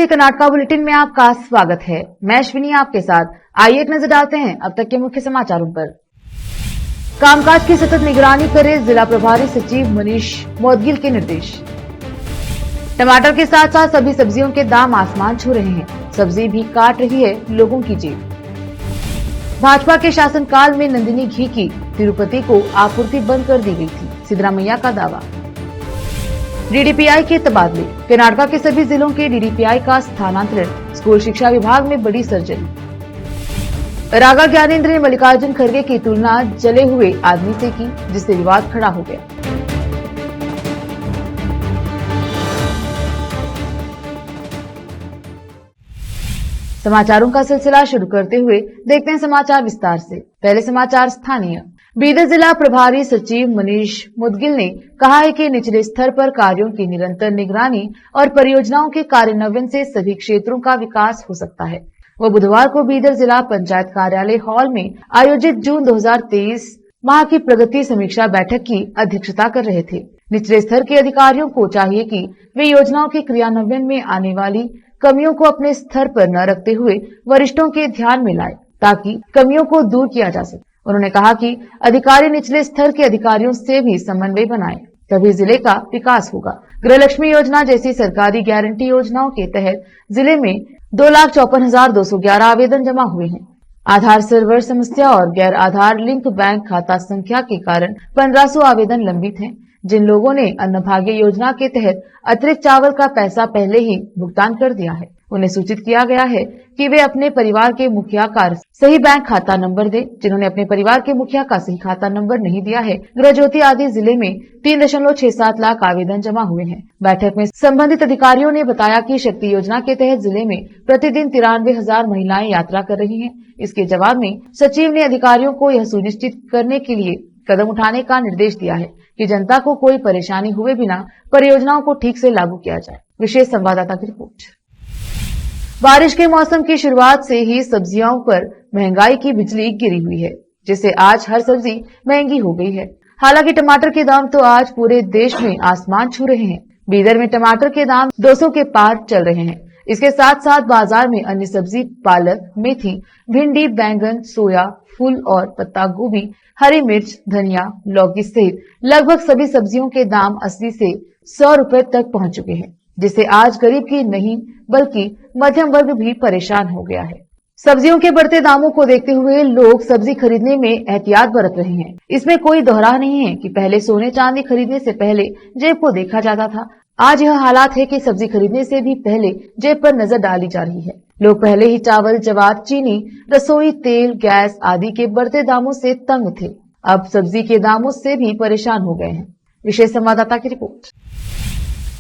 के कर्नाटका बुलेटिन में आपका स्वागत है। मैं अश्विनी आपके साथ। आइए एक नजर डालते हैं अब तक के मुख्य समाचारों पर। कामकाज की सतत निगरानी करे जिला प्रभारी सचिव मनीष मोदगिल के निर्देश। टमाटर के साथ साथ सभी सब्जियों के दाम आसमान छू रहे हैं। सब्जी भी काट रही है लोगों की जेब। भाजपा के शासनकाल में नंदिनी घी की तिरुपति को आपूर्ति बंद कर दी गई थी, सिद्धरामैया का दावा। डीडीपीआई के तबादले, कर्नाटका के सभी जिलों के डीडीपीआई का स्थानांतरण, स्कूल शिक्षा विभाग में बड़ी सर्जरी। रागा ज्ञानेंद्र ने मल्लिकार्जुन खड़गे की तुलना जले हुए आदमी से की, जिससे विवाद खड़ा हो गया। समाचारों का सिलसिला शुरू करते हुए देखते हैं समाचार विस्तार से। पहले समाचार स्थानीय। बीदर जिला प्रभारी सचिव मनीष मुदगिल ने कहा है कि निचले स्तर पर कार्यों की निरंतर निगरानी और परियोजनाओं के कार्यान्वयन से सभी क्षेत्रों का विकास हो सकता है। वह बुधवार को बीदर जिला पंचायत कार्यालय हॉल में आयोजित जून 2023 माह की प्रगति समीक्षा बैठक की अध्यक्षता कर रहे थे। निचले स्तर के अधिकारियों को चाहिए कि वे योजनाओं के क्रियान्वयन में आने वाली कमियों को अपने स्तर पर न रखते हुए वरिष्ठों के ध्यान में लाए, ताकि कमियों को दूर किया जा सके। उन्होंने कहा कि अधिकारी निचले स्तर के अधिकारियों से भी समन्वय बनाएं, तभी जिले का विकास होगा। गृहलक्ष्मी योजना जैसी सरकारी गारंटी योजनाओं के तहत जिले में 2,54,211 आवेदन जमा हुए हैं। आधार सर्वर समस्या और गैर आधार लिंक बैंक खाता संख्या के कारण 1500 आवेदन लंबित हैं। जिन लोगों ने अन्नभाग्य योजना के तहत अतिरिक्त चावल का पैसा पहले ही भुगतान कर दिया है, उन्हें सूचित किया गया है कि वे अपने परिवार के मुखिया का सही बैंक खाता नंबर दें। जिन्होंने अपने परिवार के मुखिया का सही खाता नंबर नहीं दिया है, गृह ज्योति आदि जिले में 3.67 लाख आवेदन जमा हुए हैं। बैठक में संबंधित अधिकारियों ने बताया कि शक्ति योजना के तहत जिले में प्रतिदिन 93,000 महिलाएं यात्रा कर रही हैं। इसके जवाब में सचिव ने अधिकारियों को यह सुनिश्चित करने के लिए कदम उठाने का निर्देश दिया है कि जनता को कोई परेशानी हुए बिना परियोजनाओं को ठीक से लागू किया जाए। विशेष संवाददाता की रिपोर्ट। बारिश के मौसम की शुरुआत से ही सब्जियों पर महंगाई की बिजली गिरी हुई है, जिससे आज हर सब्जी महंगी हो गई है। हालांकि टमाटर के दाम तो आज पूरे देश में आसमान छू रहे हैं। बीदर में टमाटर के दाम 200 के पार चल रहे हैं। इसके साथ साथ बाजार में अन्य सब्जी पालक, मेथी, भिंडी, बैंगन, सोया, फूल और पत्ता गोभी, हरी मिर्च, धनिया, लौकी सहित लगभग सभी सब्जियों के दाम 80 से 100 रुपए तक पहुंच चुके हैं, जिससे आज गरीब की नहीं बल्कि मध्यम वर्ग भी परेशान हो गया है। सब्जियों के बढ़ते दामों को देखते हुए लोग सब्जी खरीदने में एहतियात बरत रहे हैं। इसमें कोई दोहरा नहीं है कि पहले सोने चांदी खरीदने से पहले जेब को देखा जाता था। आज यह हालात है कि सब्जी खरीदने से भी पहले जेब पर नजर डाली जा रही है। लोग पहले ही चावल, जवार, चीनी, रसोई तेल, गैस आदि के बढ़ते दामों से तंग थे। अब सब्जी के दामों से भी परेशान हो गए हैं। विशेष संवाददाता की रिपोर्ट।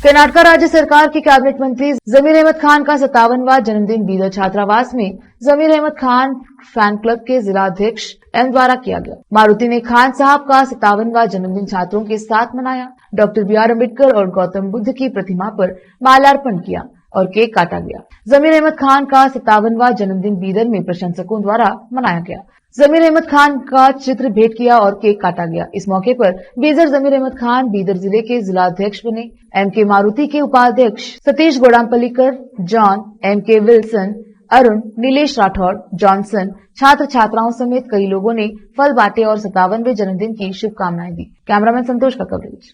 कर्नाटका राज्य सरकार के कैबिनेट मंत्री जमीर अहमद खान का 57वां जन्मदिन बीदर छात्रावास में जमीर अहमद खान फैन क्लब के जिला अध्यक्ष एम द्वारा किया गया। मारुति ने खान साहब का 57वां जन्मदिन छात्रों के साथ मनाया। डॉक्टर BR अम्बेडकर और गौतम बुद्ध की प्रतिमा पर माल्यार्पण किया और केक काटा गया। जमीर अहमद खान का 57वां जन्मदिन बीदर में प्रशंसकों द्वारा मनाया गया। जमीर अहमद खान का चित्र भेंट किया और केक काटा गया। इस मौके पर बीदर जमीर अहमद खान बीदर जिले के जिला अध्यक्ष बने। MK मारुति के उपाध्यक्ष Satish Godampallikar, John, MK Wilson, Arun, Nilesh Rathore, Johnson, छात्र छात्राओं समेत कई लोगों ने फल बांटे और 57वें जन्मदिन की शुभकामनाएं दी। कैमरामैन संतोष का कवरेज।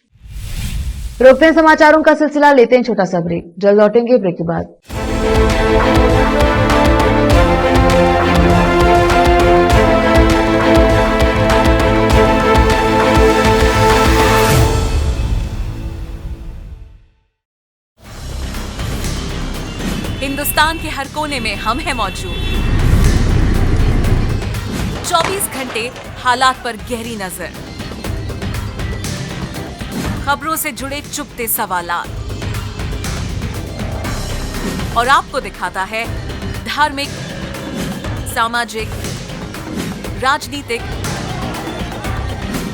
रोकते हैं समाचारों का सिलसिला, लेते हैं छोटा सा ब्रेक। जल्द लौटेंगे ब्रेक के बाद। हिंदुस्तान के हर कोने में हम हैं मौजूद। 24 घंटे हालात पर गहरी नजर, खबरों से जुड़े चुपते सवालात और आपको दिखाता है धार्मिक, सामाजिक, राजनीतिक,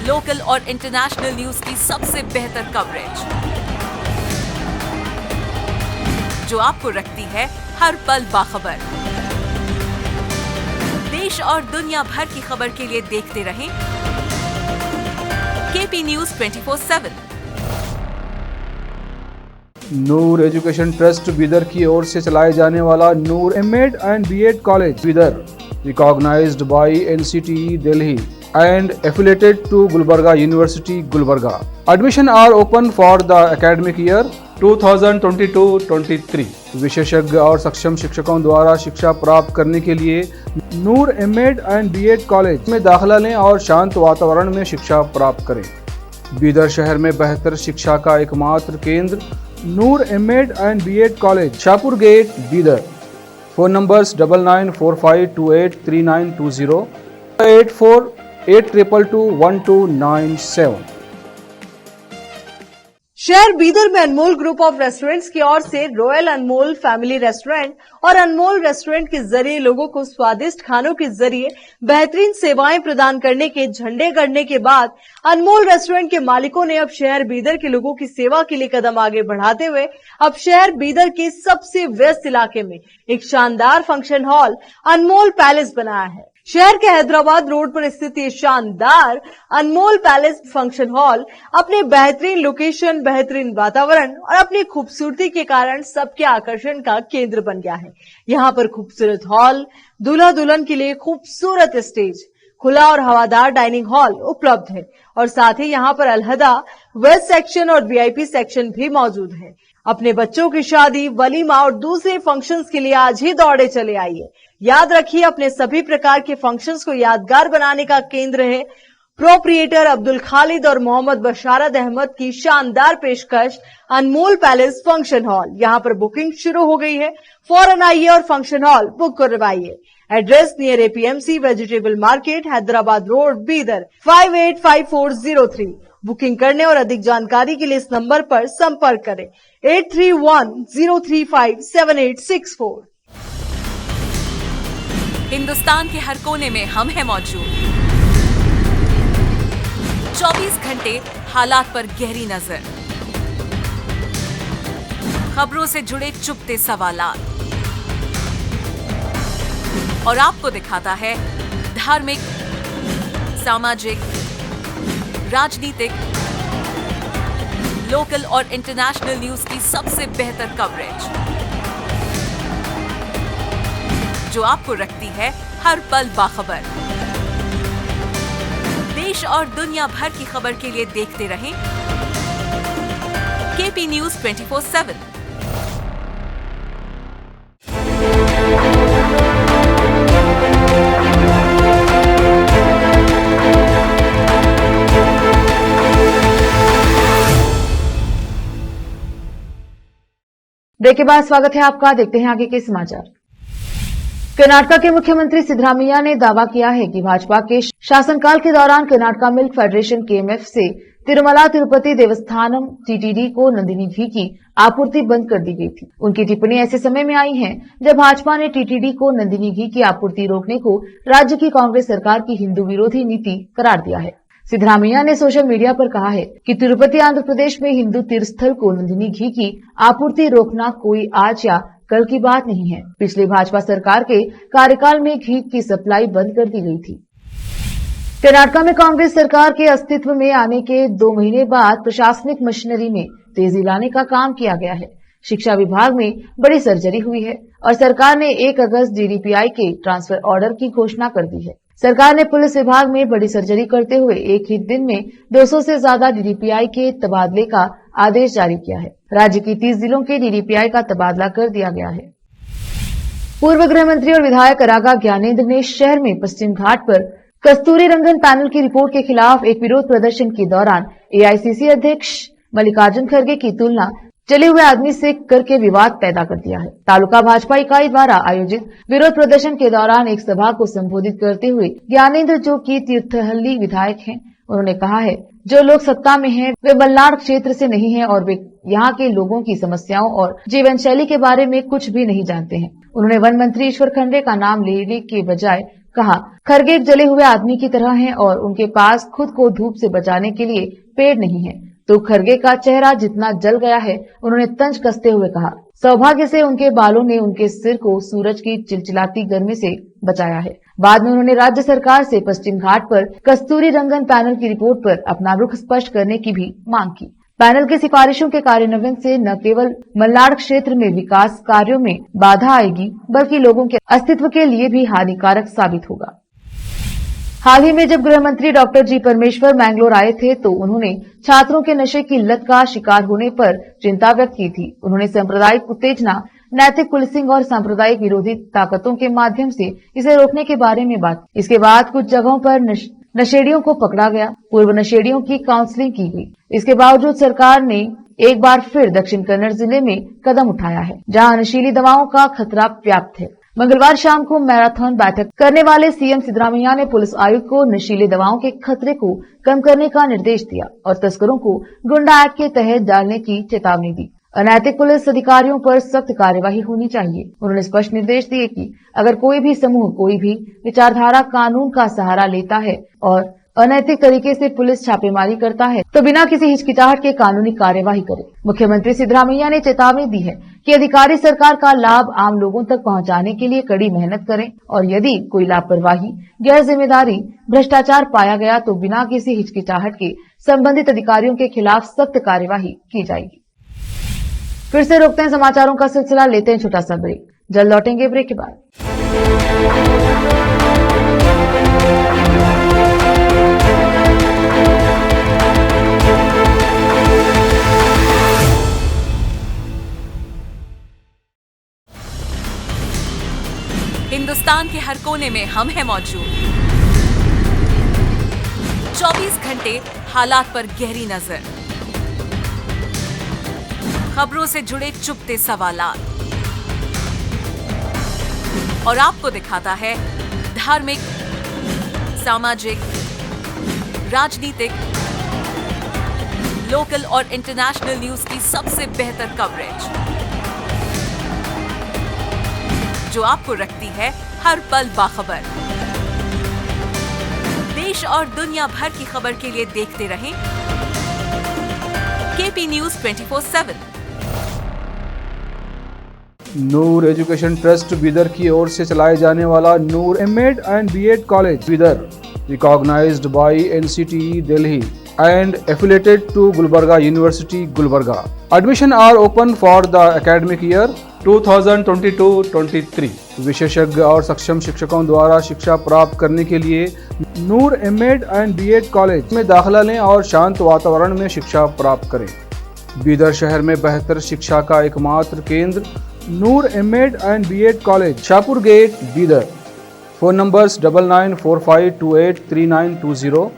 लोकल और इंटरनेशनल न्यूज की सबसे बेहतर कवरेज, जो आपको रखती है हर पल बाखबर। देश और दुनिया भर की खबर के लिए देखते रहें KP News 24/7। Noor education trust Bidar की ओर से चलाए जाने वाला Noor MEd and BEd college Bidar, recognised by NCTE Delhi and affiliated to Gulbarga University, Gulbarga. Admission are open for the academic year 2022-23. विशेषज्ञ और सक्षम शिक्षकों द्वारा शिक्षा प्राप्त करने के लिए नूर एमएड एंड बीएड कॉलेज में दाखिला लें और शांत वातावरण में शिक्षा प्राप्त करें। बीदर शहर में बेहतर शिक्षा का एकमात्र केंद्र Noor MEd and BEd college, Shahpur gate, Bidar. Phone numbers 9945283920 8482221297। शहर बीदर में अनमोल ग्रुप ऑफ रेस्टोरेंट्स की ओर से रॉयल अनमोल फैमिली रेस्टोरेंट और अनमोल रेस्टोरेंट के जरिए लोगों को स्वादिष्ट खानों के जरिए बेहतरीन सेवाएं प्रदान करने के झंडे गड़ने के बाद अनमोल रेस्टोरेंट के मालिकों ने अब शहर बीदर के लोगों की सेवा के लिए कदम आगे बढ़ाते हुए अब शहर बीदर के सबसे व्यस्त इलाके में एक शानदार फंक्शन हॉल अनमोल पैलेस बनाया है। शहर के हैदराबाद रोड पर स्थित ये शानदार अनमोल पैलेस फंक्शन हॉल अपने बेहतरीन लोकेशन, बेहतरीन वातावरण और अपनी खूबसूरती के कारण सबके आकर्षण का केंद्र बन गया है। यहाँ पर खूबसूरत हॉल, दूल्हा दुल्हन के लिए खूबसूरत स्टेज, खुला और हवादार डाइनिंग हॉल उपलब्ध है और साथ ही यहाँ पर अलहदा वेस्ट सेक्शन और वीआईपी सेक्शन भी मौजूद है। अपने बच्चों की शादी, वलीमा और दूसरे फंक्शंस के लिए आज ही दौड़े चले आइए। याद रखिए, अपने सभी प्रकार के फंक्शंस को यादगार बनाने का केंद्र है प्रोप्रिएटर अब्दुल खालिद और मोहम्मद बशारत अहमद की शानदार पेशकश अनमोल पैलेस फंक्शन हॉल। यहाँ पर बुकिंग शुरू हो गई है, फौरन आइए और फंक्शन हॉल बुक करवाइए। Address near APMC vegetable market, Hyderabad road, Bidar 585403। Booking करने और अधिक जानकारी के लिए इस नंबर पर संपर्क करें 8310357864। हिंदुस्तान के हर कोने में हम हैं मौजूद। 24 घंटे हालात पर गहरी नजर, खबरों से जुड़े चुपते सवालात और आपको दिखाता है धार्मिक, सामाजिक, राजनीतिक, लोकल और इंटरनेशनल न्यूज की सबसे बेहतर कवरेज जो आपको रखती है हर पल बाखबर। देश और दुनिया भर की खबर के लिए देखते रहें केपी न्यूज 24/7। ब्रेक के बाद स्वागत है आपका। देखते हैं आगे के समाचार। कर्नाटका के मुख्यमंत्री सिद्धरामैया ने दावा किया है कि भाजपा के शासनकाल के दौरान कर्नाटका मिल्क फेडरेशन केएमएफ से तिरुमला तिरुपति देवस्थानम टीटीडी को नंदिनी घी की आपूर्ति बंद कर दी गई थी। उनकी टिप्पणी ऐसे समय में आई है जब भाजपा ने टीटीडी को नंदिनी घी की आपूर्ति रोकने को राज्य की कांग्रेस सरकार की हिंदू विरोधी नीति करार दिया है। सिद्धरामैया ने सोशल मीडिया पर कहा है कि तिरुपति आंध्र प्रदेश में हिंदू तीर्थस्थल को नंदिनी घी की आपूर्ति रोकना कोई आज या कल की बात नहीं है। पिछली भाजपा सरकार के कार्यकाल में घी की सप्लाई बंद कर दी गई थी। कर्नाटका में कांग्रेस सरकार के अस्तित्व में आने के 2 महीने बाद प्रशासनिक मशीनरी में तेजी लाने का काम किया गया है। शिक्षा विभाग में बड़ी सर्जरी हुई है और सरकार ने 1 अगस्त डीडीपीआई के ट्रांसफर ऑर्डर की घोषणा कर दी है। सरकार ने पुलिस विभाग में बड़ी सर्जरी करते हुए एक ही दिन में 200 से ज्यादा डीडीपीआई के तबादले का आदेश जारी किया है। राज्य की 30 जिलों के डीडीपीआई का तबादला कर दिया गया है। पूर्व गृह मंत्री और विधायक रागा ज्ञानेंद्र ने शहर में पश्चिम घाट पर कस्तूरी रंगन पैनल की रिपोर्ट के खिलाफ एक विरोध प्रदर्शन के दौरान एआईसीसी अध्यक्ष मल्लिकार्जुन खड़गे की तुलना चले हुए आदमी से करके विवाद पैदा कर दिया है। तालुका भाजपा इकाई द्वारा आयोजित विरोध प्रदर्शन के दौरान एक सभा को संबोधित करते हुए ज्ञानेंद्र, जो कि तीर्थहल्ली विधायक हैं, उन्होंने कहा है जो लोग सत्ता में हैं वे मल्नाड क्षेत्र से नहीं हैं और वे यहाँ के लोगों की समस्याओं और जीवन शैली के बारे में कुछ भी नहीं जानते हैं। उन्होंने वन मंत्री ईश्वर खंडे का नाम लेने के बजाय कहा खड़गे एक जले हुए आदमी की तरह हैं और उनके पास खुद को धूप से बचाने के लिए पेड़ नहीं है। तो खड़गे का चेहरा जितना जल गया है, उन्होंने तंज कसते हुए कहा। सौभाग्य से उनके बालों ने उनके सिर को सूरज की चिलचिलाती गर्मी से बचाया है। बाद में उन्होंने राज्य सरकार से पश्चिम घाट पर कस्तूरी रंगन पैनल की रिपोर्ट पर अपना रुख स्पष्ट करने की भी मांग की। पैनल की सिफारिशों के कार्यान्वयन से न केवल मल्नाड क्षेत्र में विकास कार्यों में बाधा आएगी, बल्कि लोगों के अस्तित्व के लिए भी हानिकारक साबित होगा। हाल ही में जब गृह मंत्री डॉक्टर जी परमेश्वर मैंगलोर आए थे तो उन्होंने छात्रों के नशे की लत का शिकार होने पर चिंता व्यक्त की थी। उन्होंने सांप्रदायिक उत्तेजना, नैतिक पुलिसिंग और सांप्रदायिक विरोधी ताकतों के माध्यम से इसे रोकने के बारे में बात। इसके बाद कुछ जगहों पर नशेड़ियों को पकड़ा गया, पूर्व नशेड़ियों की काउंसलिंग की गई। इसके बावजूद सरकार ने एक बार फिर दक्षिण कन्नड़ जिले में कदम उठाया है, जहां नशीली दवाओं का खतरा व्याप्त है। मंगलवार शाम को मैराथन बैठक करने वाले सीएम सिद्धरामैया ने पुलिस आयुक्त को नशीली दवाओं के खतरे को कम करने का निर्देश दिया और तस्करों को गुंडा एक्ट के तहत डालने की चेतावनी दी। अनैतिक पुलिस अधिकारियों पर सख्त कार्यवाही होनी चाहिए। उन्होंने स्पष्ट निर्देश दिए कि अगर कोई भी समूह, कोई भी विचारधारा कानून का सहारा लेता है और अनैतिक तरीके से पुलिस छापेमारी करता है तो बिना किसी हिचकिचाहट के कानूनी कार्यवाही करे। मुख्यमंत्री सिद्धरामैया ने चेतावनी दी है कि अधिकारी सरकार का लाभ आम लोगों तक पहुंचाने के लिए कड़ी मेहनत करें और यदि कोई लापरवाही, गैर जिम्मेदारी, भ्रष्टाचार पाया गया तो बिना किसी हिचकिचाहट के संबंधित अधिकारियों के खिलाफ सख्त कार्यवाही की जाएगी। फिर से रोकते हैं समाचारों का सिलसिला, लेते हैं छोटा सा ब्रेक, जल्द लौटेंगे ब्रेक के बाद। हिंदुस्तान के हर कोने में हम हैं मौजूद। 24 घंटे हालात पर गहरी नजर, खबरों से जुड़े चुपते सवालात और आपको दिखाता है धार्मिक, सामाजिक, राजनीतिक, लोकल और इंटरनेशनल न्यूज की सबसे बेहतर कवरेज जो आपको रखती है हर पल बाखबर। देश और दुनिया भर की खबर के लिए देखते रहें KP news 24/7। Noor education trust Bidar की ओर से चलाए जाने वाला Noor MEd and BEd college Bidar, recognized by NCTE Delhi and affiliated to Gulbarga University, Gulbarga. Admission are open for the academic year 2022-23. विशेषज्ञ और सक्षम शिक्षकों द्वारा शिक्षा प्राप्त करने के लिए नूर एमएड एंड बीएड कॉलेज में दाखिला लें और शांत वातावरण में शिक्षा प्राप्त करें। बीदर शहर में बेहतर शिक्षा का एकमात्र केंद्र Noor MEd and BEd college, Shahpur gate, Bidar. Phone numbers 9945283920,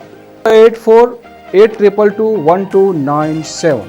8482221297।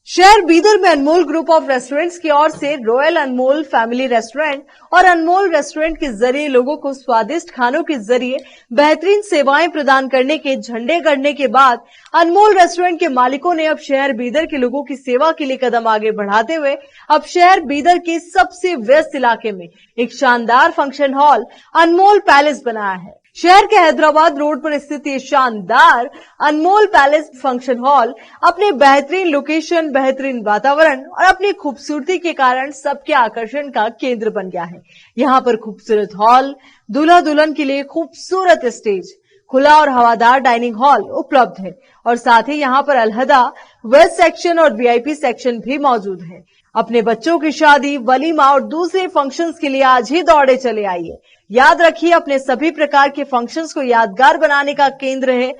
शहर बीदर में अनमोल ग्रुप ऑफ रेस्टोरेंट्स की ओर से रॉयल अनमोल फैमिली रेस्टोरेंट और अनमोल रेस्टोरेंट के जरिए लोगों को स्वादिष्ट खानों के जरिए बेहतरीन सेवाएं प्रदान करने के झंडे गड़ने के बाद अनमोल रेस्टोरेंट के मालिकों ने अब शहर बीदर के लोगों की सेवा के लिए कदम आगे बढ़ाते हुए अब शहर बीदर के सबसे व्यस्त इलाके में एक शानदार फंक्शन हॉल अनमोल पैलेस बनाया है। शहर के हैदराबाद रोड पर स्थित ये शानदार अनमोल पैलेस फंक्शन हॉल अपने बेहतरीन लोकेशन, बेहतरीन वातावरण और अपनी खूबसूरती के कारण सबके आकर्षण का केंद्र बन गया है। यहाँ पर खूबसूरत हॉल, दूल्हा दुल्हन के लिए खूबसूरत स्टेज, खुला और हवादार डाइनिंग हॉल उपलब्ध है और साथ ही यहाँ पर अलहदा वेस्ट सेक्शन और वीआईपी सेक्शन भी मौजूद है। अपने बच्चों की शादी, वलीमा और दूसरे फंक्शंस के लिए आज ही दौड़े चले आइए। याद रखिए, अपने सभी प्रकार के फंक्शंस को यादगार बनाने का केंद्र है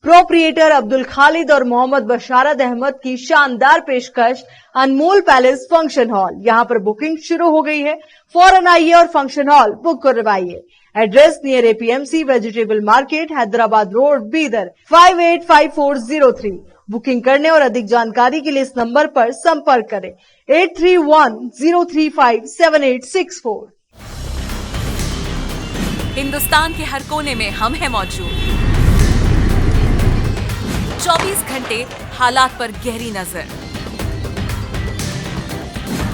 प्रोप्रिएटर अब्दुल खालिद और मोहम्मद बशारत अहमद की शानदार पेशकश अनमोल पैलेस फंक्शन हॉल। यहाँ पर बुकिंग शुरू हो गई है, फौरन आइए और फंक्शन हॉल बुक करवाइए। Address near APMC vegetable market, Hyderabad road, Bidar 585403। Booking करने और अधिक जानकारी के लिए इस नंबर पर संपर्क करें 8310357864। हिंदुस्तान के हर कोने में हम हैं मौजूद। 24 घंटे हालात पर गहरी नजर,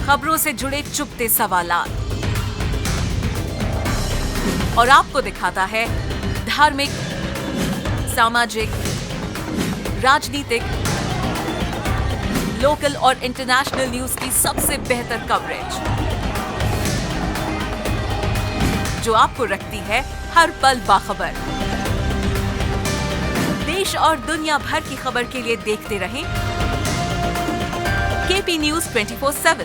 खबरों से जुड़े चुपते सवालात और आपको दिखाता है धार्मिक, सामाजिक, राजनीतिक, लोकल और इंटरनेशनल न्यूज की सबसे बेहतर कवरेज जो आपको रखती है हर पल बाखबर। देश देश और दुनिया भर की खबर के लिए देखते रहें केपी न्यूज 24/7।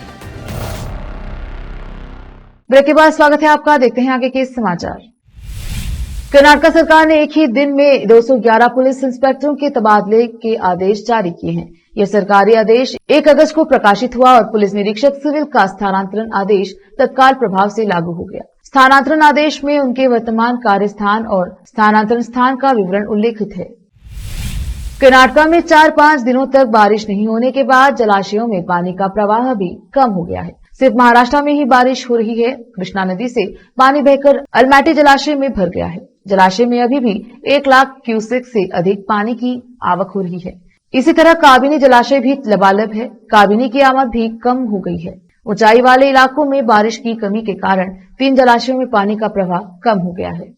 ब्रेक के बाद स्वागत है आपका। देखते हैं आगे के समाचार। कर्नाटक सरकार ने एक ही दिन में 211 पुलिस इंस्पेक्टरों के तबादले के आदेश जारी किए हैं। यह सरकारी आदेश 1 अगस्त को प्रकाशित हुआ और पुलिस निरीक्षक सिविल का स्थानांतरण आदेश तत्काल प्रभाव से लागू हो गया। स्थानांतरण आदेश में उनके वर्तमान कार्य स्थान और स्थानांतरण स्थान का विवरण उल्लेखित है। कर्नाटक में 4-5 दिनों तक बारिश नहीं होने के बाद जलाशयों में पानी का प्रवाह भी कम हो गया है। सिर्फ महाराष्ट्र में ही बारिश हो रही है। कृष्णा नदी से पानी बहकर अलमट्टी जलाशय में भर गया है। जलाशय में अभी भी 1 लाख क्यूसेक से अधिक पानी की आवक हो रही है। इसी तरह काबिनी जलाशय भी लबालब है। काबिनी की आमद भी कम हो गई है। ऊंचाई वाले इलाकों में बारिश की कमी के कारण 3 जलाशयों में पानी का प्रवाह कम हो गया है।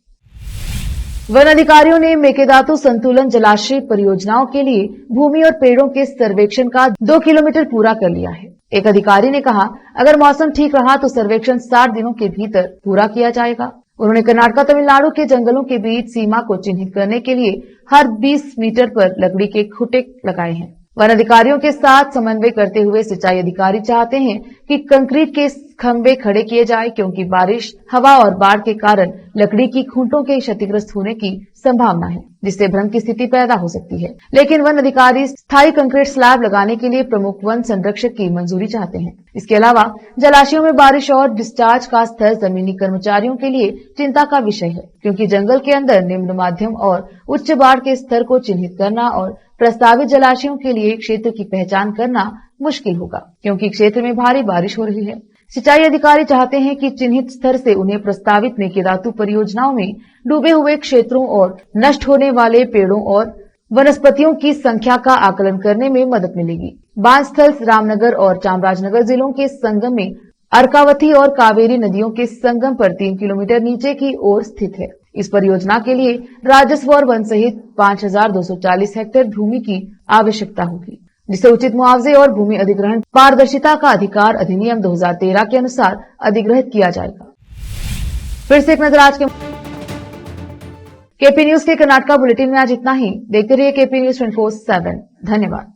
वन अधिकारियों ने मेकेदातु संतुलन जलाशय परियोजनाओं के लिए भूमि और पेड़ों के सर्वेक्षण का 2 किलोमीटर पूरा कर लिया है। एक अधिकारी ने कहा, अगर मौसम ठीक रहा तो सर्वेक्षण 60 दिनों के भीतर पूरा किया जाएगा। उन्होंने कर्नाटक तमिलनाडु के जंगलों के बीच सीमा को चिन्हित करने के लिए हर 20 मीटर पर लकड़ी के खूंटे लगाए हैं। वन अधिकारियों के साथ समन्वय करते हुए सिंचाई अधिकारी चाहते हैं कि कंक्रीट के खंभे खड़े किए जाए, क्योंकि बारिश, हवा और बाढ़ के कारण लकड़ी की खूंटों के क्षतिग्रस्त होने की संभावना है, जिससे भ्रम की स्थिति पैदा हो सकती है। लेकिन वन अधिकारी स्थायी कंक्रीट स्लैब लगाने के लिए प्रमुख वन संरक्षक की मंजूरी चाहते हैं। इसके अलावा जलाशयों में बारिश और डिस्चार्ज का स्तर जमीनी कर्मचारियों के लिए चिंता का विषय है, क्योंकि जंगल के अंदर निम्न, मध्यम और उच्च बाढ़ के स्तर को चिन्हित करना और प्रस्तावित जलाशयों के लिए क्षेत्र की पहचान करना मुश्किल होगा, क्योंकि क्षेत्र में भारी बारिश हो रही है। सिंचाई अधिकारी चाहते हैं कि चिन्हित स्तर से उन्हें प्रस्तावित मेकेदातु परियोजनाओं में डूबे हुए क्षेत्रों और नष्ट होने वाले पेड़ों और वनस्पतियों की संख्या का आकलन करने में मदद मिलेगी। बांध स्थल रामनगर और चामराजनगर जिलों के संगम में अर्कावती और कावेरी नदियों के संगम पर 3 किलोमीटर नीचे की ओर स्थित है। इस परियोजना के लिए राजस्व और वन सहित 5240 हेक्टेयर भूमि की आवश्यकता होगी, जिसे उचित मुआवजे और भूमि अधिग्रहण पारदर्शिता का अधिकार अधिनियम 2013 के अनुसार अधिग्रहित किया जाएगा। फिर से एक नजर आज के केपी न्यूज के कर्नाटक बुलेटिन में आज इतना ही। देखते रहिए केपी न्यूज 24/7। धन्यवाद।